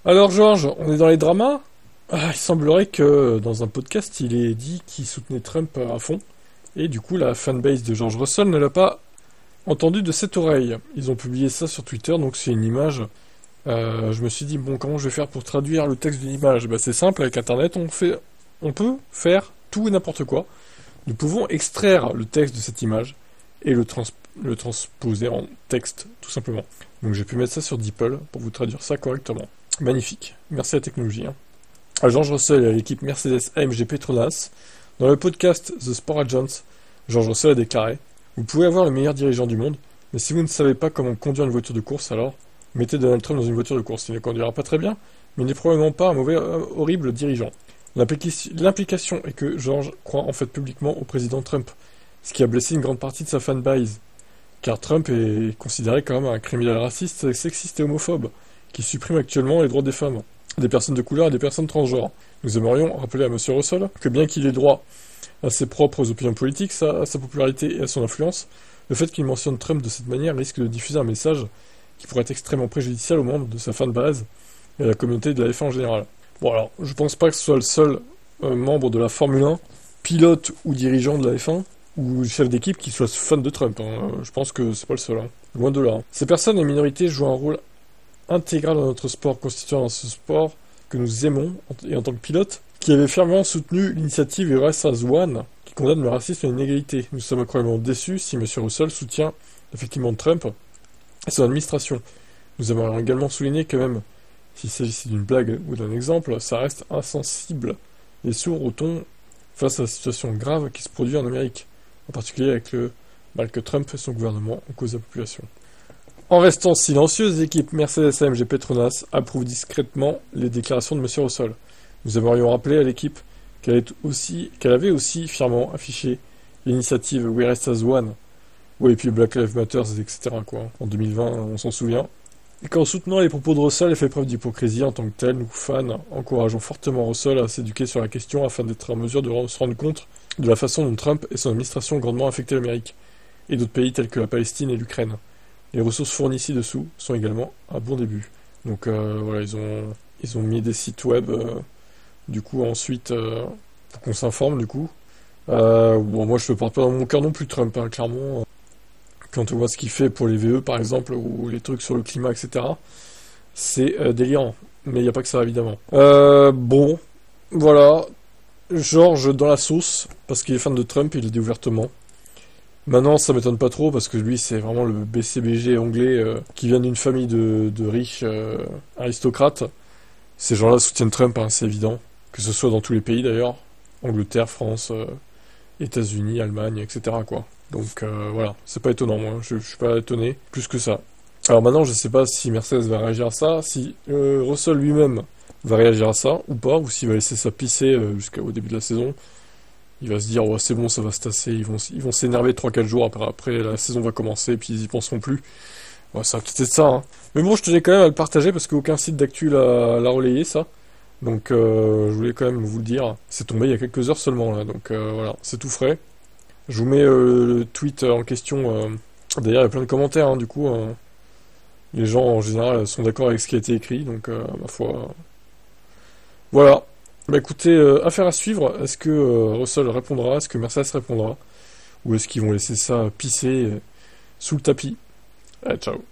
Alors Georges, on est dans les dramas? Il semblerait que dans un podcast, il ait dit qu'il soutenait Trump à fond, et du coup la fanbase de George Russell ne l'a pas entendu de cette oreille. Ils ont publié ça sur Twitter, donc c'est une image. Je me suis dit, bon, comment je vais faire pour traduire le texte de l'image? Bah, c'est simple, avec Internet, on peut faire tout et n'importe quoi. Nous pouvons extraire le texte de cette image et le transposer en texte, tout simplement. Donc j'ai pu mettre ça sur DeepL pour vous traduire ça correctement. Magnifique. Merci à la technologie. À George Russell et à l'équipe Mercedes AMG Petronas, dans le podcast The Sport Agents, George Russell a déclaré: vous pouvez avoir le meilleur dirigeant du monde, mais si vous ne savez pas comment conduire une voiture de course, alors mettez Donald Trump dans une voiture de course. Il ne conduira pas très bien, mais il n'est probablement pas un mauvais, horrible dirigeant. L'implication est que George croit en fait publiquement au président Trump, ce qui a blessé une grande partie de sa fanbase, car Trump est considéré comme un criminel raciste, sexiste et homophobe, qui supprime actuellement les droits des femmes, des personnes de couleur et des personnes transgenres. Nous aimerions rappeler à M. Russell que bien qu'il ait droit à ses propres opinions politiques, à sa popularité et à son influence, le fait qu'il mentionne Trump de cette manière risque de diffuser un message qui pourrait être extrêmement préjudiciable au monde de sa fanbase et à la communauté de la F1 en général. Bon alors, je pense pas que ce soit le seul membre de la Formule 1, pilote ou dirigeant de la F1, ou chef d'équipe qui soit fan de Trump. Je pense que c'est pas le seul. Loin de là. Ces personnes et minorités jouent un rôle intégral dans notre sport, constituant dans ce sport que nous aimons, et en tant que pilote, qui avait fermement soutenu l'initiative Race as One, qui condamne le racisme et l'inégalité. Nous sommes incroyablement déçus si M. Russell soutient effectivement Trump et son administration. Nous aimerions également souligner que même s'il s'agissait d'une blague ou d'un exemple, ça reste insensible et sourd au ton face à la situation grave qui se produit en Amérique, en particulier avec le mal que Trump et son gouvernement ont causé à la population. En restant silencieuse, l'équipe Mercedes AMG Petronas approuve discrètement les déclarations de M. Russell. Nous aimerions rappeler à l'équipe qu'elle avait aussi fièrement affiché l'initiative We Rest as One, et puis Black Lives Matter, etc. En 2020, on s'en souvient. Et qu'en soutenant les propos de Russell, elle fait preuve d'hypocrisie en tant que telle, nous, fans, encourageons fortement Russell à s'éduquer sur la question afin d'être en mesure de se rendre compte de la façon dont Trump et son administration ont grandement affecté l'Amérique, et d'autres pays tels que la Palestine et l'Ukraine. Les ressources fournies ci-dessous sont également un bon début. Donc voilà, ils ont mis des sites web, du coup ensuite, pour qu'on s'informe du coup. Bon, moi je ne porte pas dans mon cœur non plus Trump, clairement. Quand on voit ce qu'il fait pour les VE par exemple, ou les trucs sur le climat, etc., c'est délirant. Mais il n'y a pas que ça évidemment. Bon, voilà. George dans la sauce, parce qu'il est fan de Trump, il le dit ouvertement. Maintenant, ça m'étonne pas trop, parce que lui, c'est vraiment le BCBG anglais qui vient d'une famille de riches aristocrates. Ces gens-là soutiennent Trump, c'est évident. Que ce soit dans tous les pays d'ailleurs. Angleterre, France, États-Unis, Allemagne, etc. Donc voilà, c'est pas étonnant, moi. Je suis pas étonné, plus que ça. Alors maintenant, je sais pas si Mercedes va réagir à ça, si Russell lui-même va réagir à ça, ou pas, ou s'il va laisser ça pisser jusqu'au début de la saison. Il va se dire, oh, c'est bon, ça va se tasser, ils vont s'énerver 3-4 jours, après la saison va commencer, et puis ils y penseront plus. Ouais, ça va peut-être être ça, Mais bon, je tenais quand même à le partager, parce qu'aucun site d'actu l'a relayé, ça. Donc je voulais quand même vous le dire. C'est tombé il y a quelques heures seulement, là, donc voilà, c'est tout frais. Je vous mets le tweet en question. D'ailleurs, il y a plein de commentaires, du coup. Les gens, en général, sont d'accord avec ce qui a été écrit, donc ma foi... Voilà. Bah écoutez, affaire à suivre. Est-ce que Russell répondra? Est-ce que Mercedes répondra? Ou est-ce qu'ils vont laisser ça pisser sous le tapis? Allez, ciao.